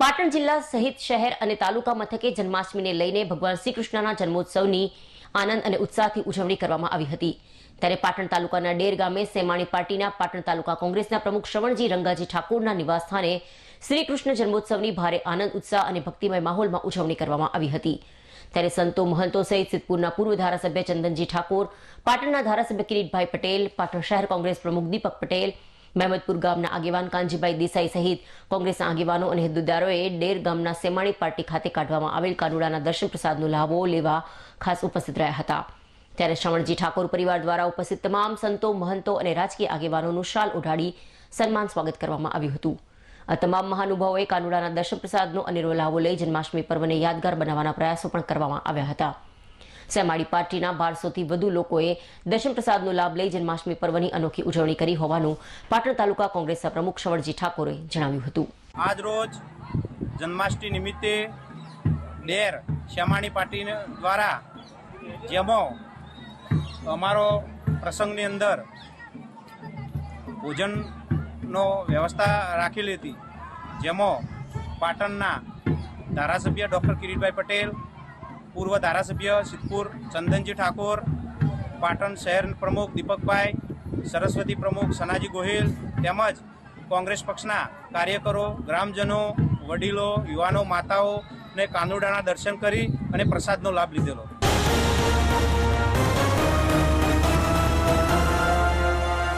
પાટણ જિલ્લા સહિત શહેર અને તાલુકા મથકે જન્માષ્ટમીને લઈને ભગવાન શ્રી કૃષ્ણના જન્મોત્સવની આનંદ અને ઉત્સાહથી ઉજવણી કરવામાં આવી હતી। ત્યારે પાટણ તાલુકાના ડેર ગામે સેમાણી પાર્ટીના પાટણ તાલુકા કોંગ્રેસના પ્રમુખ શ્રવણજી રંગાજી ઠાકોરના નિવાસસ્થાને શ્રી કૃષ્ણ જન્મોત્સવની ભારે આનંદ ઉત્સાહ અને ભક્તિમય માહોલમાં ઉજવણી કરવામાં આવી હતી। ત્યારે સંતો મહંતો સહિત સિદ્ધપુરના પૂર્વ ધારાસભ્ય ચંદનજી ઠાકોર, પાટણના ધારાસભ્ય કિરીટભાઈ પટેલ, પાટણ શહેર કોંગ્રેસ પ્રમુખ દીપક પટેલ, મહેમદપુર ગામના આગેવાન કાનજીભાઈ દેસાઈ સહિત કોંગ્રેસના આગેવાનો અને હોદ્દેદારોએ ડેર ગામના સેમાણી પાર્ટી ખાતે કાઢવામાં આવેલ કાનુડાના દર્શન પ્રસાદનો લાભો લેવા ખાસ ઉપસ્થિત રહ્યા હતા। ત્યારે શ્રવણજી ઠાકોર પરિવાર દ્વારા ઉપસ્થિત તમામ સંતો મહંતો અને રાજકીય આગેવાનોનું શાલ ઓઢાડી સન્માન સ્વાગત કરવામાં આવ્યું હતું। આ તમામ મહાનુભાવોએ કાનુડાના દર્શન પ્રસાદનો અનેરો લાભો લઈ જન્માષ્ટમી પર્વને યાદગાર બનાવવાના પ્રયાસો પણ કરવામાં આવ્યા હતા। સેમાડી પાર્ટીના 1200થી વધુ લોકોએ દર્શન પ્રસાદનો લાભ લઈ જન્માષ્ટમી પર્વની અનોખી ઉજવણી કરી હોવાનું પાટણ તાલુકા કોંગ્રેસના પ્રમુખ શ્રવણજી ઠાકોરે જણાવ્યું હતું। આજ રોજ જન્માષ્ટમી નિમિત્તે ડેર સેમાણી પાર્ટી દ્વારા જેમાં અમારો પ્રસંગની અંદર ભોજનનો વ્યવસ્થા રાખેલી હતી, જેમાં પાટણના ધારાસભ્ય ડૉક્ટર કિરીટભાઈ પટેલ, પૂર્વ ધારાસભ્ય સિદ્ધપુર ચંદનજી ઠાકોર, પાટણ શહેર પ્રમુખ દીપકભાઈ, સરસ્વતી પ્રમુખ સનાજી ગોહિલ તેમજ કોંગ્રેસ પક્ષના કાર્યકરો, ગ્રામજનો, વડીલો, યુવાનો, માતાઓ ને કાનુડાના દર્શન કરી અને પ્રસાદનો લાભ લીધેલો।